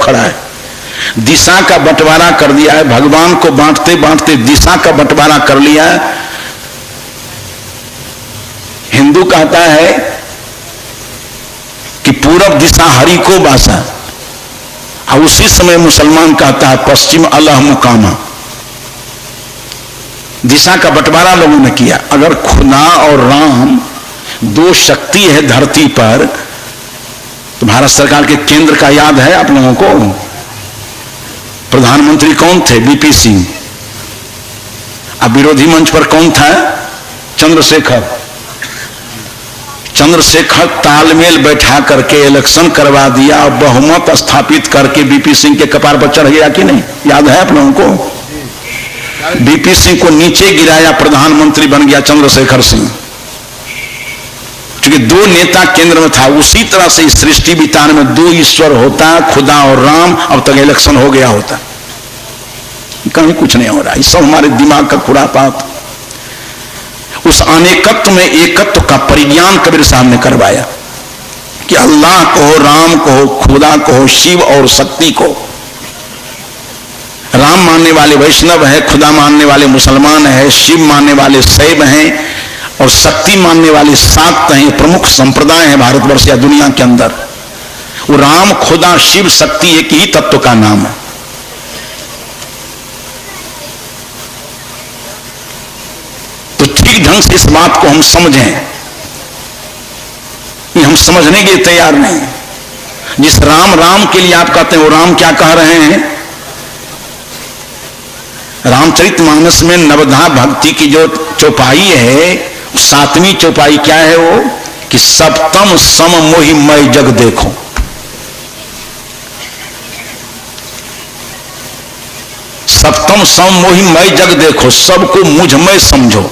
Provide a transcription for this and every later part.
खड़ा है। दिशा का बंटवारा कर दिया है, भगवान को बांटते बांटते दिशा का बंटवारा कर लिया है। हिंदू कहता है कि पूरब दिशा हरि को बासा, और उसी समय मुसलमान कहता है पश्चिम अल्लाह मुकामा। दिशा का बंटवारा लोगों ने किया। अगर खुदा और राम दो शक्ति है धरती पर, तो भारत सरकार के केंद्र का याद है आप लोगों को? प्रधानमंत्री कौन थे? बीपी सिंह। अब विरोधी मंच पर कौन था? चंद्रशेखर। चंद्रशेखर तालमेल बैठा करके इलेक्शन करवा दिया और बहुमत स्थापित करके बीपी सिंह के कपार पर चढ़ गया कि नहीं? याद है आप लोगों को? बीपी सिंह को नीचे गिराया, प्रधानमंत्री बन गया चंद्रशेखर सिंह। क्योंकि दो नेता केंद्र में था। उसी तरह से इस सृष्टि वितान में दो ईश्वर होता, खुदा और राम। अब तक इलेक्शन हो गया होता। कहीं कुछ नहीं हो रहा। ये सब हमारे दिमाग का खुरापात। उस अनेकत्व में एकत्व का परिज्ञान कबीर साहब ने करवाया कि अल्लाह को, राम को, खुदा को, शिव और शक्ति को। राम मानने वाले वैष्णव है, खुदा मानने वाले मुसलमान है, शिव मानने वाले शैव हैं और शक्ति मानने वाले शाक्त हैं। प्रमुख संप्रदाय है भारतवर्ष या दुनिया के अंदर। वो राम, खुदा, शिव, शक्ति एक ही तत्व का नाम है। तो ठीक ढंग से इस बात को हम समझें। हम समझने के लिए तैयार नहीं। जिस राम राम के लिए आप कहते हैं, वो राम क्या कह रहे हैं? रामचरितमानस में नवधा भक्ति की जो चौपाई है, 7वीं चौपाई क्या है वो? कि सप्तम सम मोहि मय जग देखो। सप्तम सम मोहि मय जग देखो, सबको मुझ में समझो।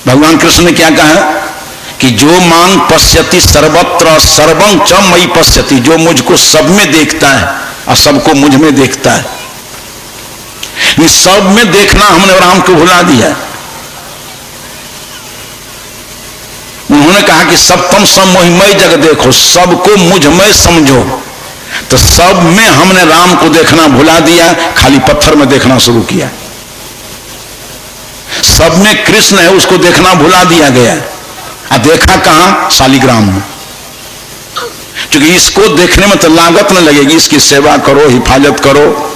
भगवान कृष्ण ने क्या कहा? कि जो मांग पश्यति सर्वत्र सर्वं च मयि पश्यति। जो मुझको सब में देखता है और सबको मुझ में देखता है। सब में देखना हमने राम को भुला दिया। उन्होंने कहा कि सप्तम सम मोहि मय जग देखो, सबको मुझ में समझो। तो सब में हमने राम को देखना भुला दिया, खाली पत्थर में देखना शुरू किया। सब में कृष्ण है, उसको देखना भुला दिया गया। और देखा कहां? शालिग्राम में। क्योंकि इसको देखने में तो लागत न लगेगी। इसकी सेवा करो, हिफाजत करो,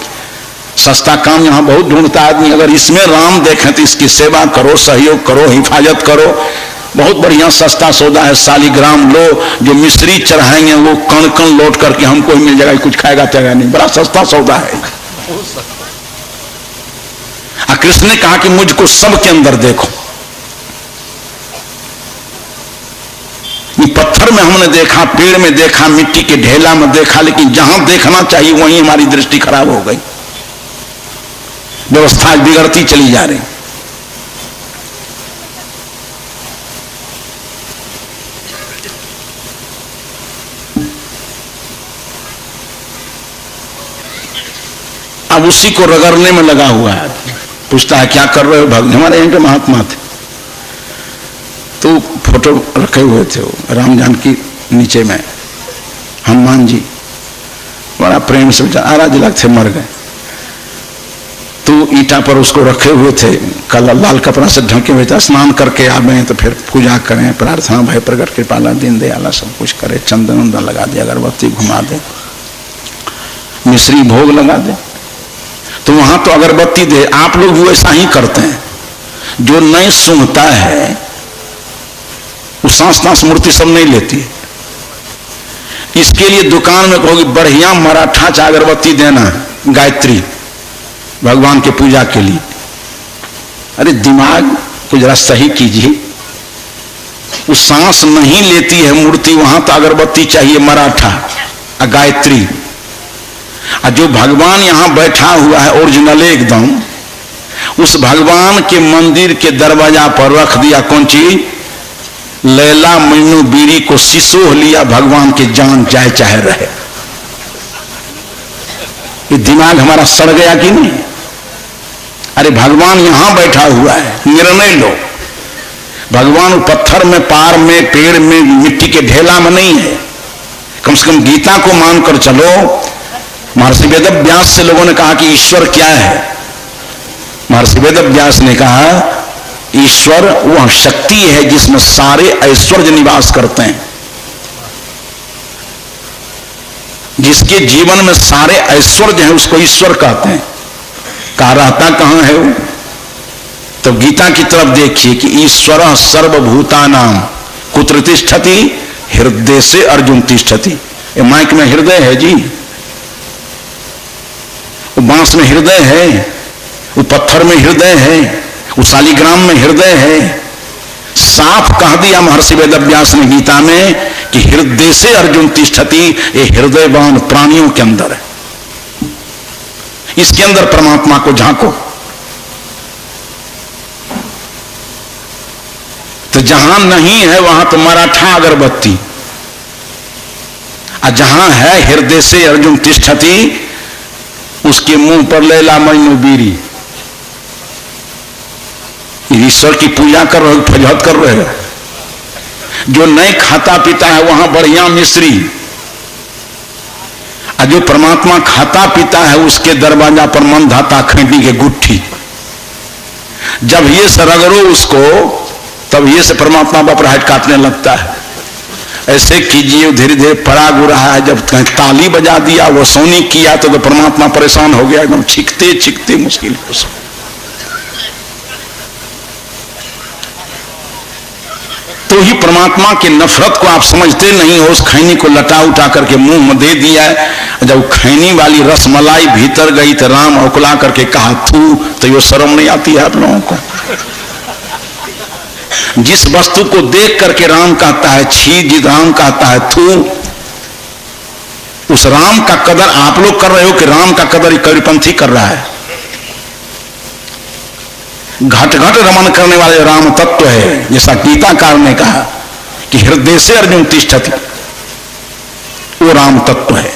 सस्ता काम यहां बहुत ढूंढता आदमी। अगर इसमें राम देखें तो इसकी सेवा करो, सहयोग करो, हिफाजत करो। बहुत बढ़िया सस्ता सौदा है। शालिग्राम लो, जो मिस्त्री चढ़ाएंगे वो कण कण लौट करके हमको ही मिल जाएगा, कुछ खाएगा चाहेगा नहीं। बड़ा सस्ता सौदा है। कृष्ण ने कहा कि मुझको सबके अंदर देखो। पत्थर में हमने देखा, पेड़ में देखा, मिट्टी के ढेला में देखा, लेकिन जहां देखना चाहिए वहीं हमारी दृष्टि खराब हो गई। व्यवस्था बिगड़ती चली जा रही। अब उसी को रगड़ने में लगा हुआ है। पूछता है क्या कर रहे हो भक्त? हमारे यहाँ के महात्मा थे, तो फोटो रखे हुए थे वो राम जानकी नीचे में, हनुमान जी बड़ा प्रेम से आराज लग थे, मर गए। तो ईटा पर उसको रखे हुए थे, कल लाल कपड़ा से ढके हुए थे। स्नान करके आवे तो फिर पूजा करें, प्रार्थना भय प्रगट कृपाला दीन दयाला सब कुछ करे, चंदन उंदन लगा दे, अगरबत्ती घुमा दे, मिश्री भोग लगा दे। तो वहां तो अगरबत्ती दे। आप लोग भी वैसा ही करते हैं। जो नहीं सूंघता है वो सांस मूर्ति सब नहीं लेती है। इसके लिए दुकान में कहोगे बढ़िया मराठा चा अगरबत्ती देना, गायत्री भगवान के पूजा के लिए। अरे दिमाग को जरा सही कीजिए। वो सांस नहीं लेती है मूर्ति, वहां तो अगरबत्ती चाहिए मराठा और गायत्री। और जो भगवान यहां बैठा हुआ है ओरिजिनल एकदम, उस भगवान के मंदिर के दरवाजा पर रख दिया कौन चीज? लैला मजनू बीरी को सिसोह लिया, भगवान की जान जाए चाहे रहे। ये दिमाग हमारा सड़ गया कि नहीं? अरे भगवान यहां बैठा हुआ है, निर्णय लो। भगवान पत्थर में, पार में, पेड़ में, मिट्टी के ढेला में नहीं है। कम से कम गीता को मानकर चलो। महर्षि वेदव्यास से लोगों ने कहा कि ईश्वर क्या है? महर्षि वेदव्यास ने कहा ईश्वर वह शक्ति है जिसमें सारे ऐश्वर्य निवास करते हैं, जिसके जीवन में सारे ऐश्वर्य हैं उसको ईश्वर कहते हैं। कहा रहता कहां है वो? तो गीता की तरफ देखिए कि ईश्वर सर्वभूतानां कुत्र तिष्ठति, हृदय से अर्जुन तिष्ठति। ये माइक में हृदय है जी, वो बांस में हृदय है, वो पत्थर में हृदय है, वो शालिग्राम में हृदय है। साफ कह दिया महर्षि वेदव्यास ने गीता में कि हृदय से अर्जुन तिष्ठति, ये हृदयवान प्राणियों के अंदर है। इसके अंदर परमात्मा को झांको। तो जहां नहीं है वहां तो मराठा अगरबत्ती, और जहां है हृदय से अर्जुन तिष्ठति उसके मुंह पर लैला मजनू बीरी। ईश्वर की पूजा कर रहे, फजहत कर रहे हैं। जो नहीं खाता पीता है वहां बढ़िया मिश्री, और जो परमात्मा खाता पीता है उसके दरवाजा पर मन धाता खैंटी के गुट्ठी। जब ये से रगड़ो उसको तब ये से परमात्मा बपराहट काटने लगता है। ऐसे कीजिए, धीरे धीरे पराग हो रहा है। जब कहीं ताली बजा दिया, वो सोनी किया तो परमात्मा परेशान हो गया, एकदम छिकते छिकते मुश्किल हो। तो ही परमात्मा की नफरत को आप समझते नहीं हो। उस खैनी को लटा उठा करके मुंह में दे दिया है। जब खैनी वाली रसमलाई भीतर गई तो राम औकला करके कहा थू, तो ये शर्म नहीं आती है आप लोगों को? जिस वस्तु को देख करके राम कहता है छी, जिस राम कहता है थू, उस राम का कदर आप लोग कर रहे हो कि राम का कदर कबीरपंथी कर रहा है? घट घट रमन करने वाले राम तत्व है। जैसा गीताकार ने कहा कि हृदय से अर्जुन तिष्ठति, वो राम तत्व है।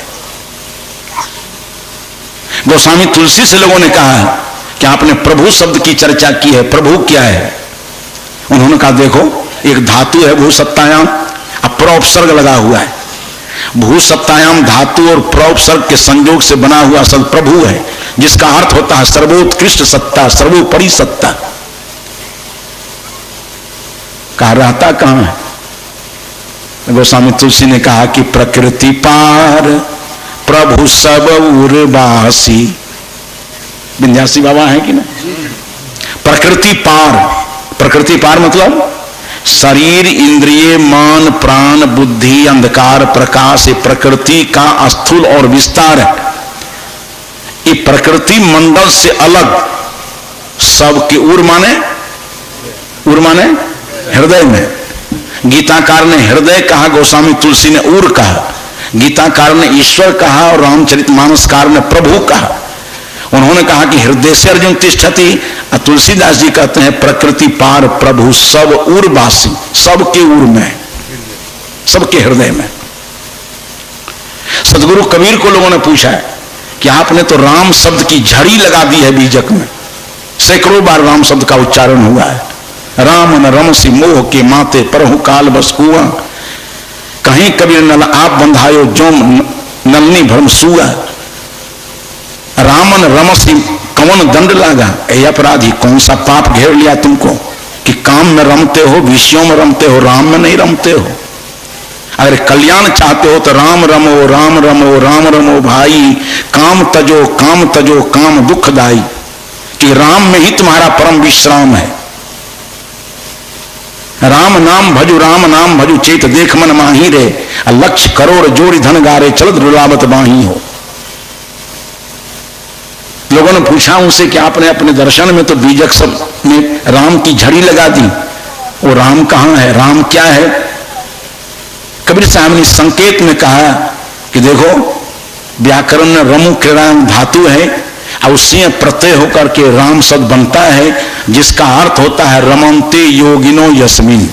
गोस्वामी तुलसी से लोगों ने कहा कि आपने प्रभु शब्द की चर्चा की है, प्रभु क्या है? उन्होंने कहा देखो, एक धातु है भूसत्तायाम, अब प्रोपसर्ग लगा हुआ है। भूसत्तायाम धातु और प्रोपसर्ग के संयोग से बना हुआ शब्द प्रभु है, जिसका अर्थ होता है सर्वोत्कृष्ट सत्ता, सर्वोपरि सत्ता। कहा रहता कहां है? गोस्वामी तुलसी ने कहा कि प्रकृति पार प्रभु सब उर्वासी। विंध्यासी बाबा है कि ना? प्रकृति पार, प्रकृति पार मतलब शरीर, इंद्रिय, मन, प्राण, बुद्धि, अंधकार, प्रकाश, ये प्रकृति का स्थूल और विस्तार है। ये प्रकृति मंडल से अलग सबके उर माने हृदय में। गीताकार ने हृदय कहा, गोस्वामी तुलसी ने उर कहा। गीताकार ने ईश्वर कहा और रामचरितमानसकार ने प्रभु कहा। उन्होंने कहा कि हृदय से अर्जुन तिष्ठति, और तुलसीदास जी कहते हैं प्रकृति पार प्रभु सब उर्वासी, सबके उर में, सबके हृदय में। सदगुरु कबीर को लोगों ने पूछा है कि आपने तो राम शब्द की झड़ी लगा दी है बीजक में। सैकड़ों बार राम शब्द का उच्चारण हुआ है। राम न रमसी मोह के माते परहु काल बस कुआ, कहीं कबीर नल आप बंधायो जो नलनी भ्रम सुआ। रामन रमसी कौन दंड लागा, ए अपराधी कौन सा पाप घेर लिया तुमको कि काम में रमते हो, विषयों में रमते हो, राम में नहीं रमते हो। अगर कल्याण चाहते हो तो राम रमो, राम रमो, राम रमो भाई। काम तजो, काम तजो, काम दुखदाई, कि राम में ही तुम्हारा परम विश्राम है। राम नाम भजु, राम नाम भजु, चेत देख मन माही रे, लक्ष्य करोड़ जोड़ी धन गारे, चलत रुलावत बाही हो। लोगों ने पूछा उनसे कि आपने अपने दर्शन में तो बीजक सब में राम की झड़ी लगा दी, वो राम कहां है, राम क्या है? कबीर साहब ने संकेत में कहा कि देखो, व्याकरण में रमु क्रीड़ांग धातु है और उससे प्रत्यय होकर के राम शब्द बनता है, जिसका अर्थ होता है रमन्ते योगिनो यस्मिन।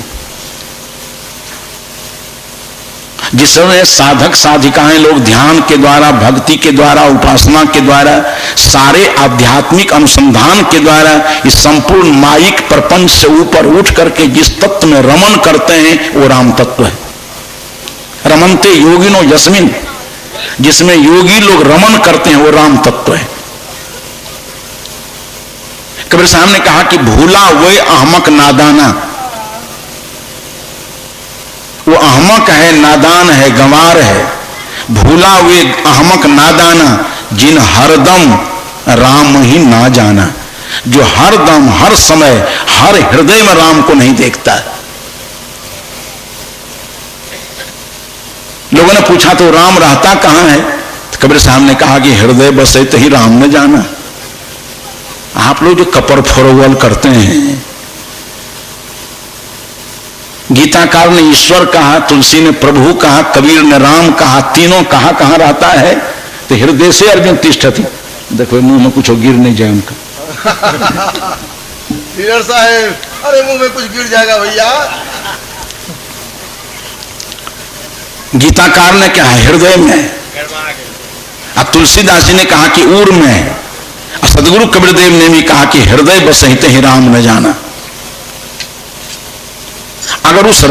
जिसमें साधक साधिकाएं लोग ध्यान के द्वारा, भक्ति के द्वारा, उपासना के द्वारा, सारे आध्यात्मिक अनुसंधान के द्वारा इस संपूर्ण माइक प्रपंच से ऊपर उठ करके जिस तत्व में रमन करते हैं वो राम तत्व है। रमनते योगिनो यस्मिन, जिसमें योगी लोग रमन करते हैं वो राम तत्व है। कबीर साहब ने कहा कि भूला वे अहमक नादाना, वो अहमक है, नादान है, गंवार है। भूला वे अहमक नादाना, जिन हरदम राम ही ना जाना, जो हर दम हर समय हर हृदय में राम को नहीं देखता। लोगों ने पूछा तो राम रहता कहां है? तो कबीर साहब ने कहा कि हृदय बसे तो ही राम न जाना। आप लोग जो कपर फरोवल करते हैं, गीताकार ने ईश्वर कहा, तुलसी ने प्रभु कहा, कबीर ने राम कहा, तीनों कहां रहता है? तो हृदय से अर्जुन तिष्ठति। देखो मुंह में कुछ गिर नहीं जाए उनका। साहेब, अरे मुंह में कुछ गिर जाएगा भैया। गीताकार ने कहा हृदय में, और तुलसीदास जी ने कहा कि उर में, और सदगुरु कबीरदेव ने भी कहा कि हृदय बसहित ही राम न जाना। अगर उस